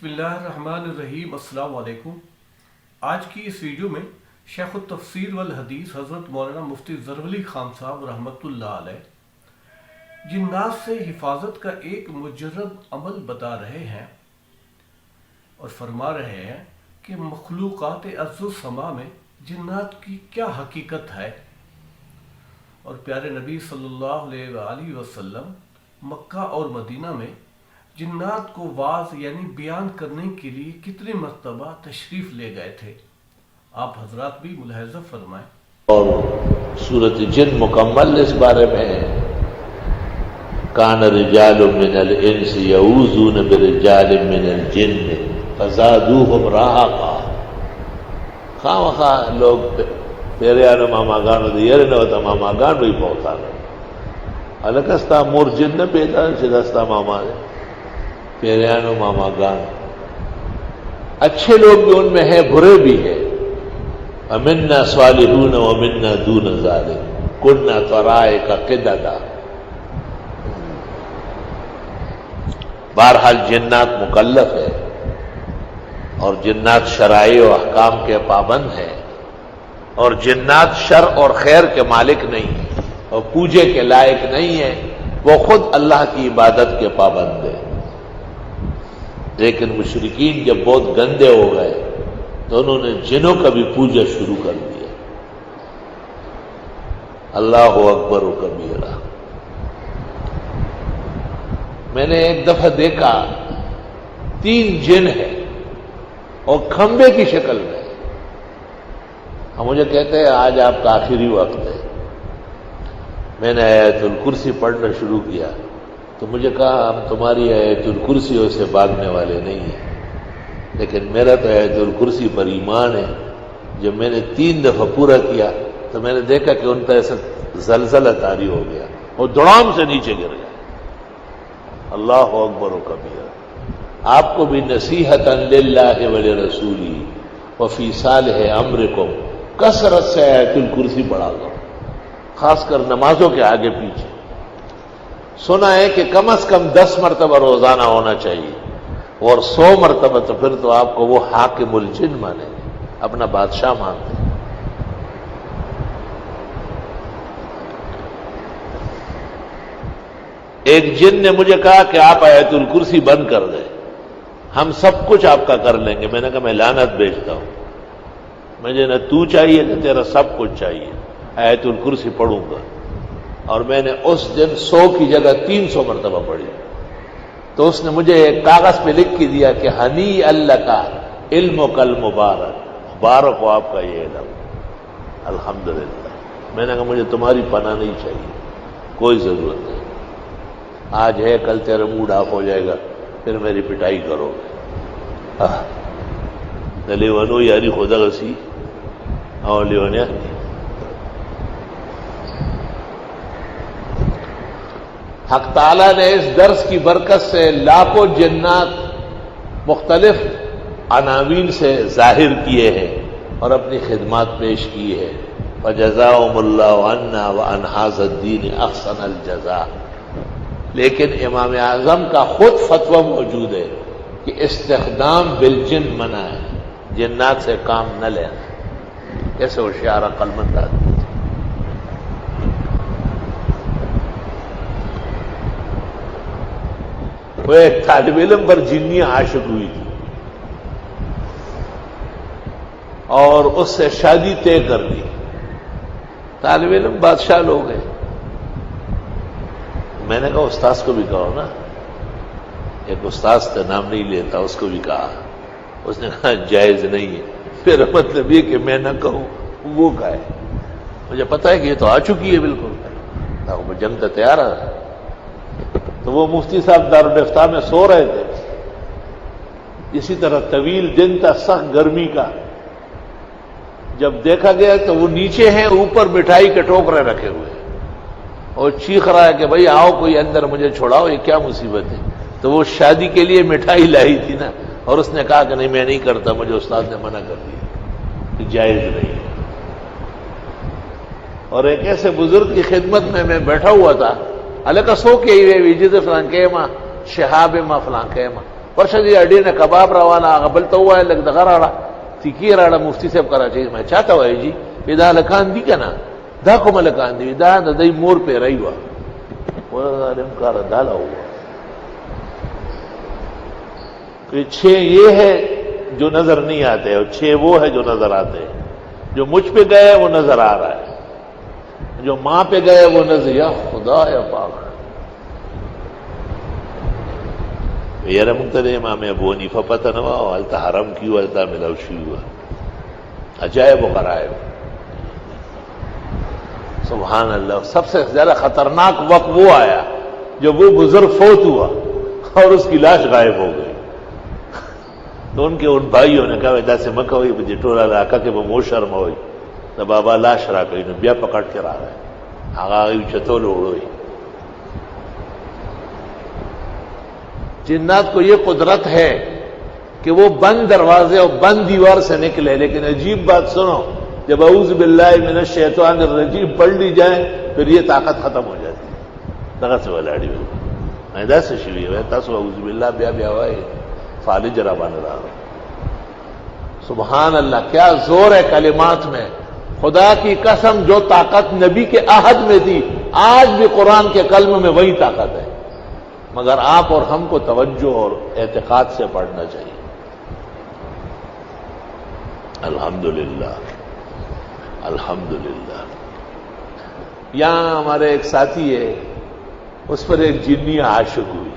بسم اللہ الرحمن الرحیم۔ السلام علیکم۔ آج کی اس ویڈیو میں شیخ التفسیر والحدیث حضرت مولانا مفتی زرعلی خان صاحب رحمۃ اللہ علیہ جنات سے حفاظت کا ایک مجرب عمل بتا رہے ہیں اور فرما رہے ہیں کہ مخلوقات ارض و سما میں جنات کی کیا حقیقت ہے، اور پیارے نبی صلی اللہ علیہ وآلہ وسلم مکہ اور مدینہ میں جنات کو واعظ یعنی بیان کرنے کے لیے کتنی مرتبہ تشریف لے گئے تھے، آپ حضرات بھی ملاحظہ فرمائیں۔ اور سورۃ جن مکمل اس بارے میں ہے، کان رجال من الانس یعوذون برجال من الجن فزادوہم رہقا۔ خواہ لوگ پیریانو ماما گانو دیئر نوتا ماما گان بھی پہتا رہے الکستا مور جن پیدا شدستا ماما دے پیریانو ماما گان، اچھے لوگ بھی ان میں ہیں، برے بھی ہیں۔ ومنا صالحون ومنا دون ذلک کنا طرائق قددا۔ بہرحال جنات مکلف ہے اور جنات شرائع و احکام کے پابند ہیں، اور جنات شر اور خیر کے مالک نہیں ہیں اور پوجے کے لائق نہیں ہیں، وہ خود اللہ کی عبادت کے پابند ہیں۔ لیکن مشرکین جب بہت گندے ہو گئے تو انہوں نے جنوں کا بھی پوجا شروع کر دیا۔ اللہ اکبر و کبیرہ۔ میں نے ایک دفعہ دیکھا 3 جن ہیں اور کھمبے کی شکل میں، اور مجھے کہتے ہیں آج آپ کا آخری وقت ہے۔ میں نے آیت الکرسی پڑھنا شروع کیا تو مجھے کہا ہم تمہاری آیت الکرسیوں سے بھاگنے والے نہیں ہیں، لیکن میرا تو آیت الکرسی پر ایمان ہے۔ جب میں نے 3 دفعہ پورا کیا تو میں نے دیکھا کہ ان پر ایسا زلزلہ طاری ہو گیا اور دڑام سے نیچے گر گیا۔ اللہ اکبر و کبیرہ۔ آپ کو بھی نصیحتاً للہ ولرسولہ وفی صالح امرکم کثرت سے آیت الکرسی پڑھا کرو، خاص کر نمازوں کے آگے پیچھے۔ سنا ہے کہ کم از کم 10 مرتبہ روزانہ ہونا چاہیے، اور 100 مرتبہ تو پھر تو آپ کو وہ حاکم الجن مانیں گے، اپنا بادشاہ مانتے ہیں۔ ایک جن نے مجھے کہا کہ آپ آیت الکرسی بند کر دیں، ہم سب کچھ آپ کا کر لیں گے۔ میں نے کہا میں لعنت بھیجتا ہوں، مجھے نہ تو چاہیے نہ تیرا سب کچھ چاہیے، آیت الکرسی پڑھوں گا۔ اور میں نے اس دن 100 کی جگہ 300 مرتبہ پڑھی، تو اس نے مجھے ایک کاغذ پہ لکھ کے دیا کہ ہنی اللہ کا علم کل مبارک، مبارک ہو آپ کا یہ علم، الحمدللہ۔ میں نے کہا مجھے تمہاری پناہ نہیں چاہیے، کوئی ضرورت نہیں، آج ہے کل تیرا موڈ آف ہو جائے گا، پھر میری پٹائی کرو گے۔ لیونو یاری خدا غسی اور لیونیا۔ حق تعالیٰ نے اس درس کی برکت سے لاکھوں جنات مختلف عناوین سے ظاہر کیے ہیں اور اپنی خدمات پیش کی ہے۔ وَجَزَاهُمُ اللَّهُ عَنَّا وَعَنْ هَذَا الدِّينِ أَحْسَنَ الْجَزَاءِ۔ لیکن امام اعظم کا خود فتویٰ موجود ہے کہ استخدام بالجن منع ہے، جنات سے کام نہ لینا۔ کیسے ہوشیار عقل مند آدمی۔ وہ ایک طالب علم پر جنی عاشق ہوئی تھی اور اس سے شادی طے کر لی۔ طالب علم بادشاہ لوگ ہیں۔ میں نے کہا استاذ کو بھی کہو نا، ایک استاذ کا نام نہیں لیتا، اس کو بھی کہا، اس نے کہا جائز نہیں ہے۔ پھر مطلب یہ کہ میں نہ کہوں وہ کہے، مجھے پتا ہے کہ یہ تو آ چکی ہے بالکل، میں جنگ کا تیار ہے۔ تو وہ مفتی صاحب دارالفتہ میں سو رہے تھے، اسی طرح طویل دن تھا، سخت گرمی کا۔ جب دیکھا گیا تو وہ نیچے ہیں، اوپر مٹھائی کے ٹوکرے رکھے ہوئے ہیں، اور چیخ رہا ہے کہ بھئی آؤ کوئی اندر، مجھے چھوڑاؤ، یہ کیا مصیبت ہے۔ تو وہ شادی کے لیے مٹھائی لائی تھی نا، اور اس نے کہا کہ نہیں میں نہیں کرتا، مجھے استاد نے منع کر دیا کہ جائز نہیں ہے۔ اور ایک ایسے بزرگ کی خدمت میں بیٹھا ہوا تھا، الکا سو کے ویجد فلان کہما شہاب ما فلان کہما، ورشدی اډې نه کباب روانه هغه بل ته ووایه لږ دغه راړه تیکې راړه مفتي صاحب کراچۍ ما چاته وایي جي دا هلکان دي که نه دا کوم هلکان دي دا د دوی مور پیری وه ظالم کار ڈالا ہوا کہ 6 یہ ہے جو نظر نہیں آتے اور 6 وہ ہے جو نظر آتے ہیں. جو مجھ پہ گئے وہ نظر آ رہا ہے, جو ماں پہ گئے وہ نظر, یا خدا یا پاک. یار منتدے امام ابو حنیفہ پتہ نہ ہوا التا حرم کیوں التا ملوشی ہوا عجائب و غرائب. سبحان اللہ. سب سے زیادہ خطرناک وقت وہ آیا جب وہ بزرگ فوت ہوا اور اس کی لاش غائب ہو گئی. تو ان کے ان بھائیوں نے کہا ویدا سے مکہ ہوئی مجھے ٹولا علاقہ کے وہ شرم ہوئی تو بابا لاش را گئی نے بیا پکڑ کے رہا ہے آگا گئی چتول اڑوئی. جنات کو یہ قدرت ہے کہ وہ بند دروازے اور بند دیوار سے نکلے, لیکن عجیب بات سنو, جب اعوذ باللہ من الشیطان الرجیم پڑھ لی جائے پھر یہ طاقت ختم ہو جاتی ہے. دغه څه ولاړی وي ایدا څه شوی وي تاسو اعوذ باللہ بیا بیا وای فالج را باندې راغله. سبحان اللہ, کیا زور ہے کلمات میں. خدا کی قسم جو طاقت نبی کے عہد میں تھی آج بھی قرآن کے کلم میں وہی طاقت ہے, مگر آپ اور ہم کو توجہ اور اعتقاد سے پڑھنا چاہیے. الحمدللہ الحمدللہ. یہاں ہمارے ایک ساتھی ہے, اس پر ایک جنی عاشق ہوئی.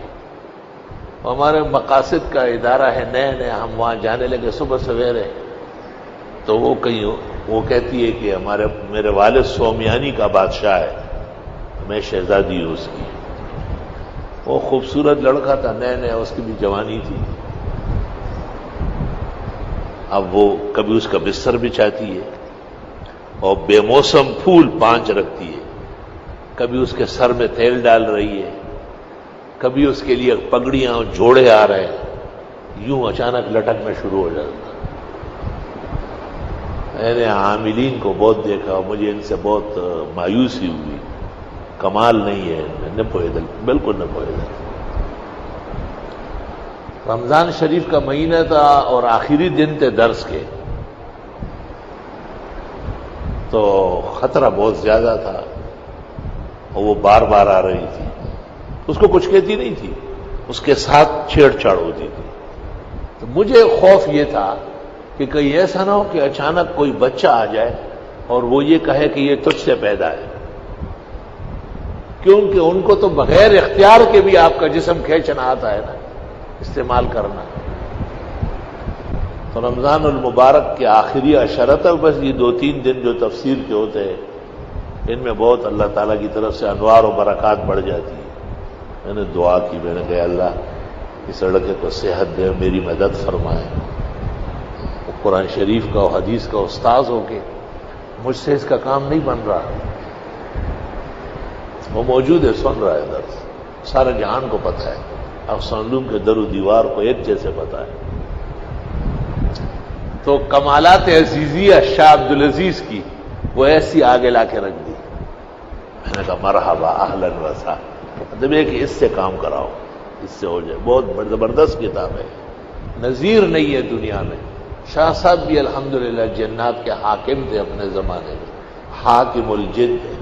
ہمارے مقاصد کا ادارہ ہے, نئے نئے ہم وہاں جانے لگے صبح سویرے. تو وہ کہیں وہ کہتی ہے کہ میرے والد سومیانی کا بادشاہ ہے, میں شہزادی ہوں اس کی. وہ خوبصورت لڑکا تھا, نئے نئے اس کی بھی جوانی تھی. اب وہ کبھی اس کا بستر بچھاتی ہے اور بے موسم پھول 5 رکھتی ہے, کبھی اس کے سر میں تیل ڈال رہی ہے, کبھی اس کے لیے پگڑیاں اور جوڑے آ رہے ہیں. یوں اچانک لٹکنا شروع ہو جاتا. میں نے عاملین کو بہت دیکھا اور مجھے ان سے بہت مایوسی ہوئی. کمال نہیں ہے ان میں, نہ پوئے بالکل نہ پوئے. رمضان شریف کا مہینہ تھا اور آخری دن تھے درس کے, تو خطرہ بہت زیادہ تھا اور وہ بار بار آ رہی تھی. اس کو کچھ کہتی نہیں تھی, اس کے ساتھ چھیڑ چھاڑ ہوتی تھی. تو مجھے خوف یہ تھا کہ کہیں ایسا نہ ہو کہ اچانک کوئی بچہ آ جائے اور وہ یہ کہے کہ یہ تجھ سے پیدا ہے, کیونکہ ان کو تو بغیر اختیار کے بھی آپ کا جسم کھینچنا آتا ہے نا, استعمال کرنا. تو رمضان المبارک کے آخری عشرہ تک بس یہ 2-3 دن جو تفسیر کے ہوتے ہیں, ان میں بہت اللہ تعالیٰ کی طرف سے انوار و برکات بڑھ جاتی ہے. میں نے دعا کی, میں نے کہا اللہ اس لڑکے کو صحت دے, میری مدد فرمائے. وہ قرآن شریف کا اور حدیث کا استاذ ہو کے مجھ سے اس کا کام نہیں بن رہا. وہ موجود ہے, سن رہا ہے درس, سارے جہان کو پتہ ہے, افسانلوم کے در و دیوار کو ایک جیسے پتہ ہے. تو کمالات عزیزیہ شاہ عبدالعزیز کی وہ ایسی آگے لا کے رکھ دی. میں نے کہا مرحبا اہلا و سہلا, مطلب یہ کہ اس سے کام کراؤ, اس سے ہو جائے. بہت زبردست کتاب ہے, نظیر نہیں ہے دنیا میں. شاہ صاحب بھی الحمدللہ جنات کے حاکم تھے اپنے زمانے میں, حاکم الجن تھے.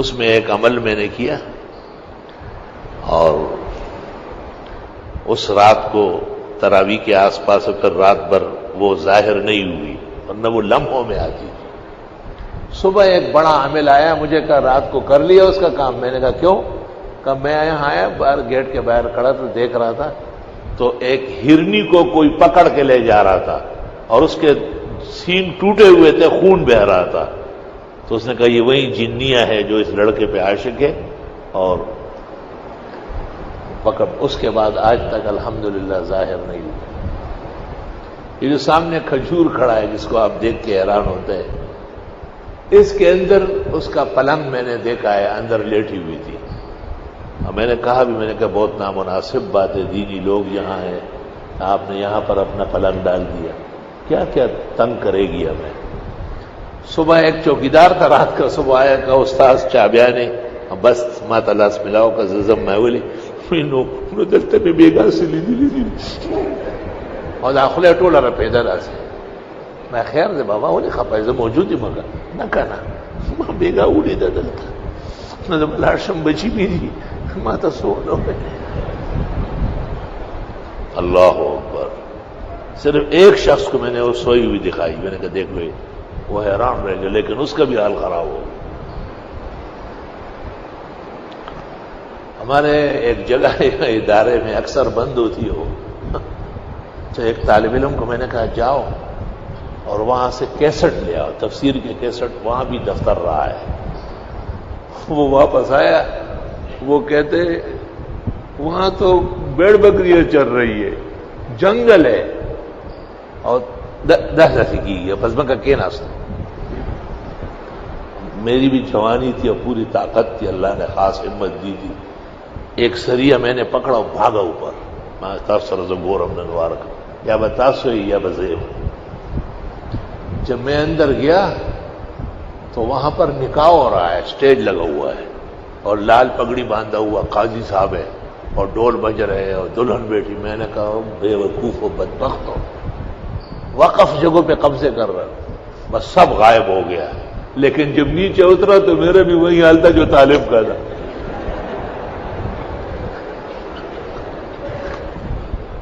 اس میں ایک عمل میں نے کیا اور اس رات کو تراویح کے آس پاس پھر رات بھر وہ ظاہر نہیں ہوئی, ورنہ وہ لمحوں میں آتی. صبح ایک بڑا عامل آیا, مجھے کہا رات کو کر لیا اس کا کام. میں نے کہا کیوں؟ کہا میں یہاں آیا, باہر گیٹ کے باہر کھڑا تھا, دیکھ رہا تھا تو ایک ہرنی کو کوئی پکڑ کے لے جا رہا تھا اور اس کے سین ٹوٹے ہوئے تھے, خون بہ رہا تھا. تو اس نے کہا یہ وہی جنیہ ہے جو اس لڑکے پہ عاشق ہے, اور پکڑ. اس کے بعد آج تک الحمدللہ ظاہر نہیں ہوئی. یہ جو سامنے کھجور کھڑا ہے جس کو آپ دیکھ کے حیران ہوتے ہیں, اس کے اندر اس کا پلنگ میں نے دیکھا ہے, اندر لیٹی ہوئی تھی. اور میں نے کہا بھی, میں نے کہا بہت نامناسب بات ہے, دینی لوگ یہاں ہیں, آپ نے یہاں پر اپنا پلنگ ڈال دیا, کیا کیا تنگ کرے گی ہمیں. صبح ایک چوکیدار تھا, رات کا صبح آیا, کہا استاذ چابیانے بس ما تلاس ملاؤ کا ززم میں بولی انہوں دلتے میں بیگا سے لی اور داخلے ٹولا رہا پیدا رہا سے میں خیر دے بابا ہونے خپا ہے موجود ہی مگر نہ کہنا ماں بیگا اوڑی دا دلتا نہ دم لاشم بچی بھی دی ماں تا سو لو میں اللہ اکبر. صرف ایک شخص کو میں نے وہ سوئی ہوئی دکھائی, میں نے کہا دیکھ بھائی وہ حیران رہ گئے, لیکن اس کا بھی حال خراب ہو. ہمارے ایک جگہ ادارے میں اکثر بند ہوتی ہو, تو ایک طالب علم کو میں نے کہا جاؤ اور وہاں سے کیسٹ لے آؤ, تفسیر کے کیسٹ وہاں بھی دفتر رہا ہے. وہ واپس آیا, وہ کہتے وہاں تو بیڑ بکریاں چل رہی ہے, جنگل ہے اور دہشت کی ہے, بس میں کا کے ناستا. میری بھی جوانی تھی اور پوری طاقت تھی, اللہ نے خاص ہمت دی تھی. ایک سریہ میں نے پکڑا اور بھاگا اوپر, میں تاثر گورم ننوار کا یا بتاسوئی یا بزیب. جب میں اندر گیا تو وہاں پر نکاح ہو رہا ہے, اسٹیج لگا ہوا ہے اور لال پگڑی باندھا ہوا قاضی صاحب ہے اور ڈول بج رہے اور دلہن بیٹھی. میں نے کہا بے وقوف و بدبخت ہو, وقف جگہوں پہ قبضے کر رہا, بس سب غائب ہو گیا. لیکن جب نیچے اترا تو میرا بھی وہی حال تھا جو طالب کا تھا.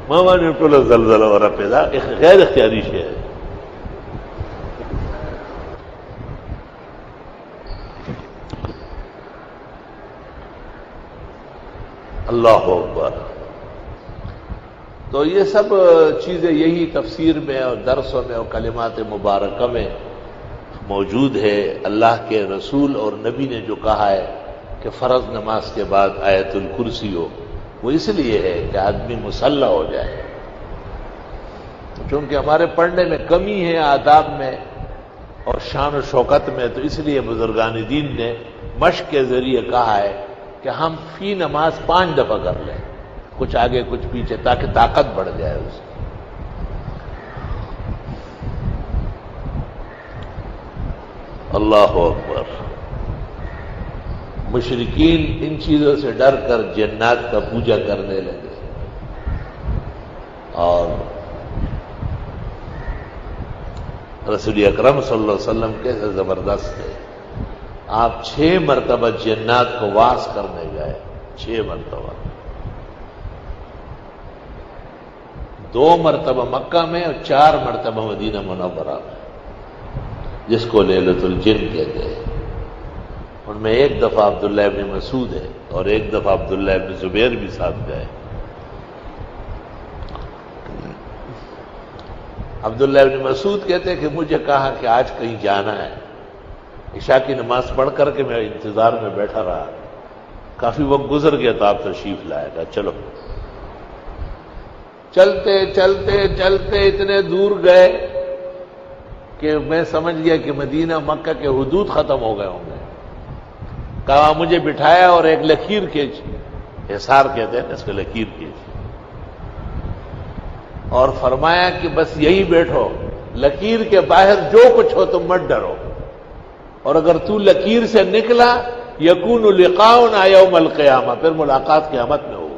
ماما نے ٹولا زلزلہ ہو رہا پیدا, ایک غیر اختیاری شے ہے. اللہ اکبر. تو یہ سب چیزیں یہی تفسیر میں اور درسوں میں اور کلمات مبارکہ میں موجود ہے. اللہ کے رسول اور نبی نے جو کہا ہے کہ فرض نماز کے بعد آیت الکرسی ہو, وہ اس لیے ہے کہ آدمی مسلح ہو جائے. چونکہ ہمارے پڑھنے میں کمی ہے, آداب میں اور شان و شوکت میں, تو اس لیے بزرگان دین نے مشق کے ذریعے کہا ہے کہ ہم فی نماز 5 دفعہ کر لیں, کچھ آگے کچھ پیچھے, تاکہ طاقت بڑھ جائے اس کی. اللہ اکبر. مشرکین ان چیزوں سے ڈر کر جنات کا پوجا کرنے لگے, اور رسول اکرم صلی اللہ علیہ وسلم کیسے زبردست ہے. آپ 6 مرتبہ جنات کو واس کرنے گئے, 6 مرتبہ, 2 مرتبہ مکہ میں اور 4 مرتبہ مدینہ منورہ میں, جس کو لیلۃ الجن کہتے ہیں. ان میں ایک دفعہ عبداللہ ابن مسعود ہے اور ایک دفعہ عبداللہ ابن زبیر بھی ساتھ گئے. عبداللہ ابن مسعود کہتے ہیں کہ مجھے کہا کہ آج کہیں جانا ہے. عشاء کی نماز پڑھ کر کے میں انتظار میں بیٹھا رہا, کافی وقت گزر گیا تو آپ تشریف لائے گا. چلو, چلتے چلتے چلتے اتنے دور گئے کہ میں سمجھ گیا کہ مدینہ مکہ کے حدود ختم ہو گئے ہوں گے. کہا مجھے بٹھایا اور ایک لکیر کھینچی, حصار کہتے ہیں اس کو, لکیر کھینچی, اور فرمایا کہ بس یہی بیٹھو, لکیر کے باہر جو کچھ ہو تم مت ڈرو, اور اگر تو لکیر سے نکلا یکون لقاؤنا یوم القیامہ, پھر ملاقات قیامت میں ہو,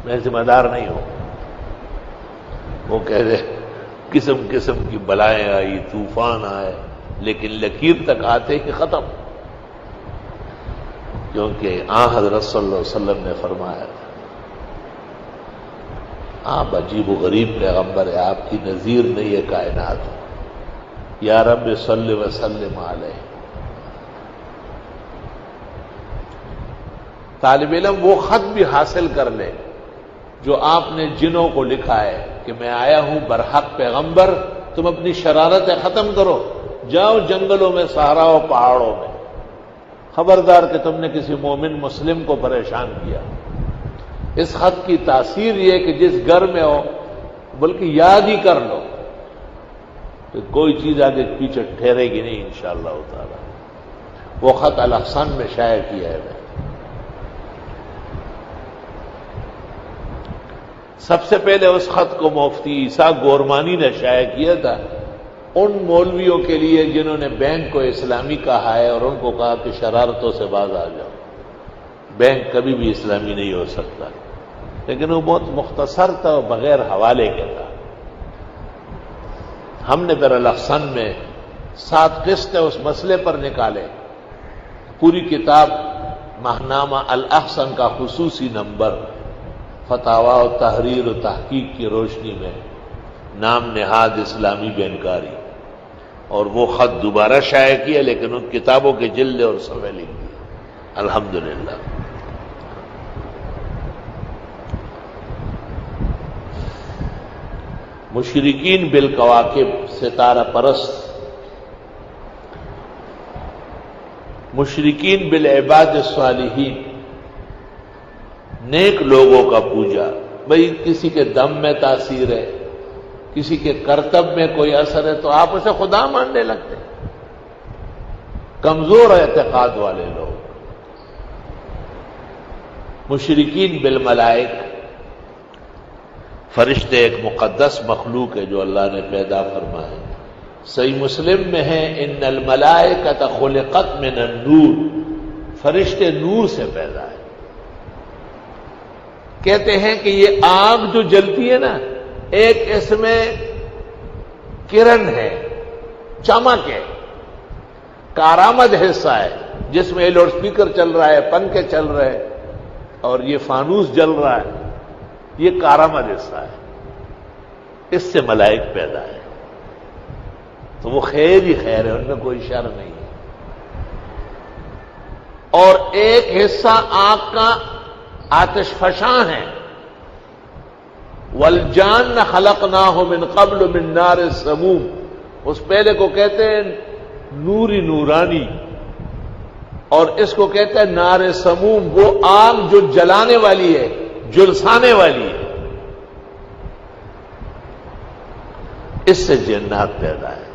میں ذمہ دار نہیں ہوں. وہ کہہ رہے قسم قسم کی بلائیں آئی, طوفان آئے, لیکن لکیر تک آتے کہ ختم, کیونکہ حضرت صلی اللہ علیہ وسلم نے فرمایا آپ عجیب و غریب پیغمبر ہے, آپ کی نظیر نہیں ہے کائنات. یا رب صلی وسلم علیہ. طالب علم وہ خط بھی حاصل کر لے جو آپ نے جنوں کو لکھا ہے کہ میں آیا ہوں برحق پیغمبر, تم اپنی شرارتیں ختم کرو, جاؤ جنگلوں میں, صحراؤں, پہاڑوں میں, خبردار کہ تم نے کسی مومن مسلم کو پریشان کیا. اس خط کی تاثیر یہ کہ جس گھر میں ہو بلکہ یاد ہی کر لو کہ کوئی چیز آگے پیچھے ٹھہرے گی نہیں انشاءاللہ تعالی. وہ خط الاحسن میں شائع کیا ہے. میں سب سے پہلے اس خط کو مفتی عیسیٰ گورمانی نے شائع کیا تھا ان مولویوں کے لیے جنہوں نے بینک کو اسلامی کہا ہے اور ان کو کہا کہ شرارتوں سے باز آ جاؤ. بینک کبھی بھی اسلامی نہیں ہو سکتا، لیکن وہ بہت مختصر تھا، بغیر حوالے کے تھا۔ ہم نے پھر الاحسن میں 7 قسط اس مسئلے پر نکالے، پوری کتاب ماہنامہ الاحسن کا خصوصی نمبر، فتاوی و تحریر و تحقیق کی روشنی میں، نام نہاد اسلامی بینکاری، اور وہ خط دوبارہ شائع کیا، لیکن ان کتابوں کے جلد اور صفحے لکھ دیے الحمدللہ۔ مشرکین بالکواکب، ستارہ پرست، مشرکین بالعباد الصالحین، نیک لوگوں کا پوجا۔ بھئی کسی کے دم میں تاثیر ہے، کسی کے کرتب میں کوئی اثر ہے تو آپ اسے خدا ماننے لگتے ہیں۔ کمزور اعتقاد والے لوگ۔ مشرکین بالملائک، فرشتے ایک مقدس مخلوق ہے جو اللہ نے پیدا فرمائے۔ صحیح مسلم میں ہے ان الملائکۃ خلقت من النور، فرشتے نور سے پیدا ہے۔ کہتے ہیں کہ یہ آگ جو جلتی ہے نا، ایک اس میں کرن ہے، چمک ہے، کارآمد حصہ ہے، جس میں لاؤڈ سپیکر چل رہا ہے، پنکھے چل رہے ہیں اور یہ فانوس جل رہا ہے، یہ کارآمد حصہ ہے۔ اس سے ملائک پیدا ہے، تو وہ خیر ہی خیر ہے، ان میں کوئی شر نہیں ہے۔ اور ایک حصہ آگ کا آتش فشاں ہے، والجان خلقناہ من قبل من نار السموم، اس پہلے کو کہتے ہیں نوری نورانی، اور اس کو کہتے ہیں نار سموم، وہ آگ جو جلانے والی ہے، جلسانے والی ہے۔ اس سے جنات پیدا ہے۔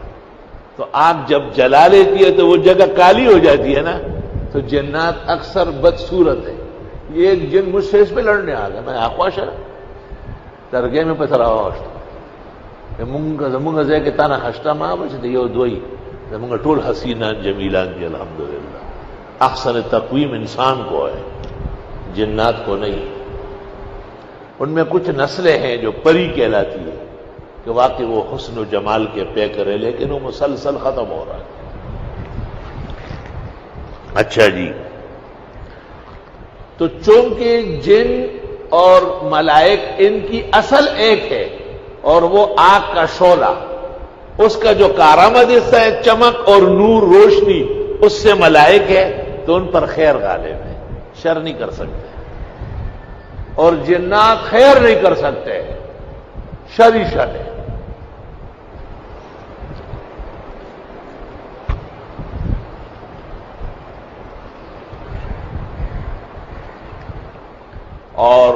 تو آگ جب جلا لیتی ہے تو وہ جگہ کالی ہو جاتی ہے نا، تو جنات اکثر بدصورت ہے۔ یہ ایک جن مجھ سے اس پہ لڑنے آ گیا، میں آخواشا درگے میں پتھر آواشتا زمونگا زے کے تانا خشتا ماں بچتے یہ دوئی زمونگا ٹول حسینان جمیلان دی الحمدللہ۔ احسن تقویم انسان کو ہے، جنات کو نہیں۔ ان میں کچھ نسلیں ہیں جو پری کہلاتی ہے کہ واقعی وہ حسن و جمال کے پے کرے، لیکن وہ مسلسل ختم ہو رہا ہے۔ اچھا جی، تو چونکہ جن اور ملائک ان کی اصل ایک ہے، اور وہ آگ کا شعلہ، اس کا جو کارآمد حصہ ہے چمک اور نور روشنی، اس سے ملائک ہے، تو ان پر خیر غالب ہے، شر نہیں کر سکتے، اور جنات خیر نہیں کر سکتے، شر ہی شر ہے۔ اور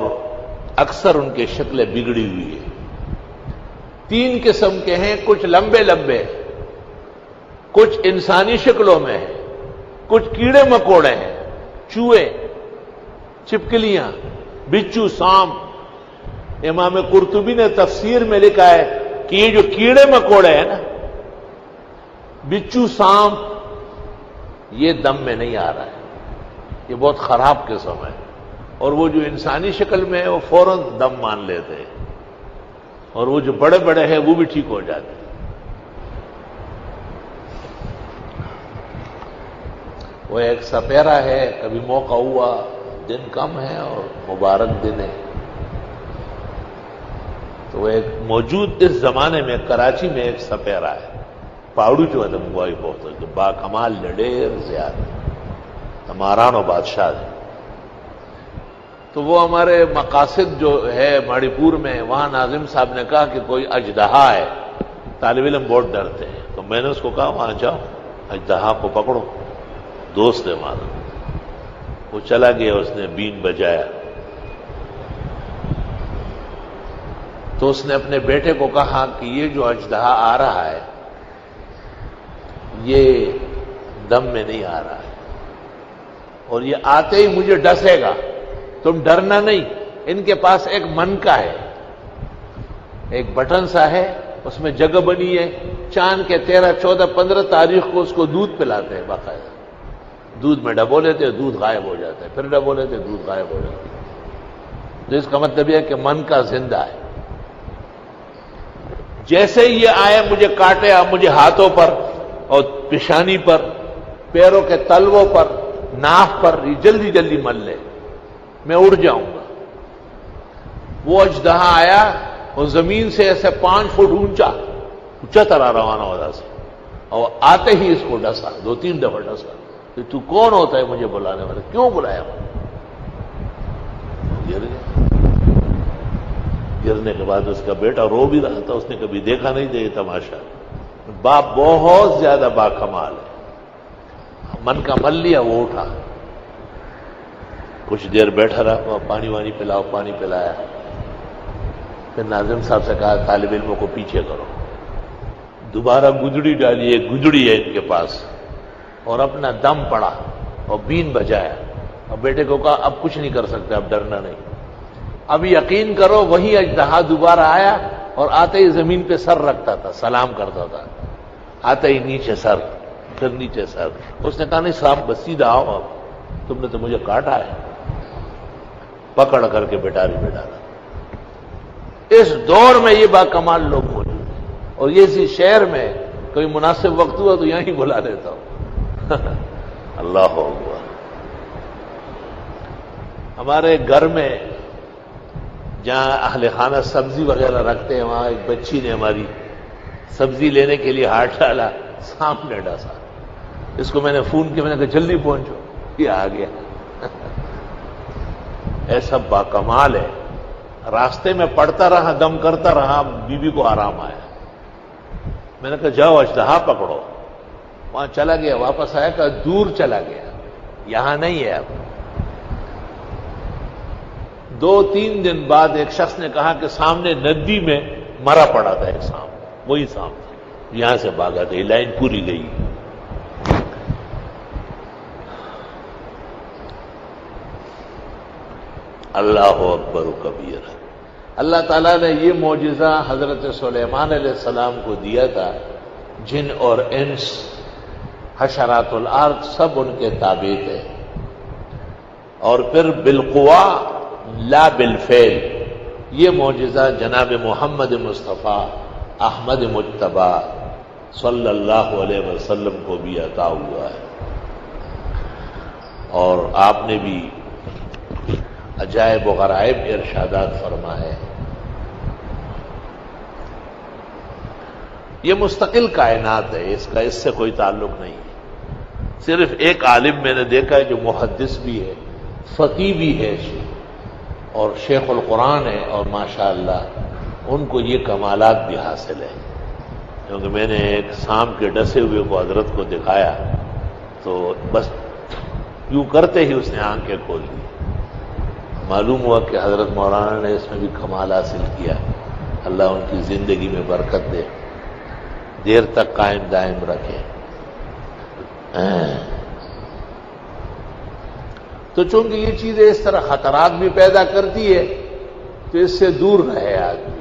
اکثر ان کی شکلیں بگڑی ہوئی ہیں۔ 3 قسم کے ہیں، کچھ لمبے لمبے، کچھ انسانی شکلوں میں ہیں، کچھ کیڑے مکوڑے ہیں، چوہے، چھپکلیاں، بچھو، سانپ۔ امام قرطبی نے تفسیر میں لکھا ہے کہ یہ جو کیڑے مکوڑے ہیں نا، بچھو، سانپ، یہ دم میں نہیں آ رہا ہے، یہ بہت خراب قسم ہے، اور وہ جو انسانی شکل میں ہے وہ فوراً دم مان لیتے ہیں، اور وہ جو بڑے بڑے ہیں وہ بھی ٹھیک ہو جاتے ہیں۔ وہ ایک سپیرا ہے، کبھی موقع ہوا، دن کم ہے اور مبارک دن ہے، تو وہ ایک موجود اس زمانے میں کراچی میں ایک سپیرا ہے، پاڑو جو ہے دموائی بہت با کمال لڈیر زیادہ ہمارانو بادشاہ ہے۔ تو وہ ہمارے مقاصد جو ہے ماڑی پور میں، وہاں ناظم صاحب نے کہا کہ کوئی اژدہا ہے، طالب علم بہت ڈرتے ہیں، تو میں نے اس کو کہا وہاں جاؤ، اژدہا کو پکڑو، دوست ہے ہمارا۔ وہ چلا گیا، اس نے بین بجایا، تو اس نے اپنے بیٹے کو کہا کہ یہ جو اژدہا آ رہا ہے یہ دم میں نہیں آ رہا ہے، اور یہ آتے ہی مجھے ڈسے گا، تم ڈرنا نہیں۔ ان کے پاس ایک منکا ہے، ایک بٹن سا ہے، اس میں جگہ بنی ہے، چاند کے 13، 14، 15 تاریخ کو اس کو دودھ پلاتے ہیں باقاعدہ، دودھ میں ڈبو لیتے دودھ غائب ہو جاتا ہے، پھر ڈبو لیتے دودھ غائب ہو جاتا ہے۔ تو اس کا مطلب یہ ہے کہ من کا زندہ ہے۔ جیسے ہی یہ آئے مجھے کاٹے، اب مجھے ہاتھوں پر اور پیشانی پر، پیروں کے تلووں پر، ناف پر یہ جلدی جلدی مل لے، میں اڑ جاؤں گا۔ وہ اژدہا آیا اور زمین سے ایسے 5 فٹ اونچا طرح روانہ ہو رہا، اور آتے ہی اس کو ڈسا، 2-3 دفعہ ڈسا کہ تو کون ہوتا ہے مجھے بلانے والا، کیوں بلایا مجھے؟ گر گیا۔ گرنے کے بعد اس کا بیٹا رو بھی رہا تھا، اس نے کبھی دیکھا نہیں تھا یہ تماشا۔ باپ بہت زیادہ باکمال ہے، من کا مل لیا، وہ اٹھا، کچھ دیر بیٹھا رہا، پانی وانی پلاؤ، پانی پلایا، پھر ناظم صاحب سے کہا طالب علموں کو پیچھے کرو، دوبارہ گدڑی ڈالی، ایک گدڑی ہے ان کے پاس، اور اپنا دم پڑا اور بین بجایا، اور بیٹے کو کہا اب کچھ نہیں کر سکتے، اب ڈرنا نہیں۔ اب یقین کرو وہی اژدہا دوبارہ آیا اور آتے ہی زمین پہ سر رکھتا تھا، سلام کرتا تھا، آتے ہی نیچے سر، پھر نیچے سر۔ اس نے کہا نہیں صاحب بس سیدھا آؤ، اب تم نے تو مجھے کاٹا ہے، پکڑ کر کے بٹاری میں ڈالا۔ اس دور میں یہ باکمال لوگ موجود ہیں، اور یہ اسی شہر میں کوئی مناسب وقت ہوا تو یہیں بلا لیتا ہوں۔ اللہ اکبر۔ ہمارے گھر میں جہاں اہل خانہ سبزی وغیرہ رکھتے ہیں، وہاں ایک بچی نے ہماری سبزی لینے کے لیے ہاتھ ڈالا، سامنے ڈسا۔ اس کو میں نے فون کیا، میں نے کہا جلدی پہنچو، یہ آ گیا۔ ایسا باکمال ہے، راستے میں پڑتا رہا، دم کرتا رہا، بیوی کو آرام آیا۔ میں نے کہا جاؤ اژدہا پکڑو، وہاں چلا گیا، واپس آیا، کہا دور چلا گیا، یہاں نہیں ہے اب۔ 2-3 دن بعد ایک شخص نے کہا کہ سامنے ندی میں مرا پڑا تھا ایک سانپ، وہی سانپ تھا، یہاں سے بھاگا تھا، یہ لائن پوری گئی۔ اللہ اکبر کبیر۔ اللہ تعالیٰ نے یہ معجزہ حضرت سلیمان علیہ السلام کو دیا تھا، جن اور انس، حشرات الارض سب ان کے تابع تھے، اور پھر بالقوا لا بالفعل یہ معجزہ جناب محمد مصطفیٰ احمد مجتبیٰ صلی اللہ علیہ وسلم کو بھی عطا ہوا ہے، اور آپ نے بھی عجائب و غرائب ارشادات فرمائے۔ یہ مستقل کائنات ہے، اس سے کوئی تعلق نہیں ہے۔ صرف ایک عالم میں نے دیکھا ہے جو محدث بھی ہے، فقیہ بھی ہے اور شیخ القرآن ہے، اور ماشاءاللہ ان کو یہ کمالات بھی حاصل ہے، کیونکہ میں نے ایک سانپ کے ڈسے ہوئے کو حضرت کو دکھایا تو بس یوں کرتے ہی اس نے آنکھیں کھول دی۔ معلوم ہوا کہ حضرت مولانا نے اس میں بھی کمال حاصل کیا، اللہ ان کی زندگی میں برکت دے، دیر تک قائم دائم رکھے۔ تو چونکہ یہ چیزیں اس طرح خطرات بھی پیدا کرتی ہے تو اس سے دور رہے آدمی۔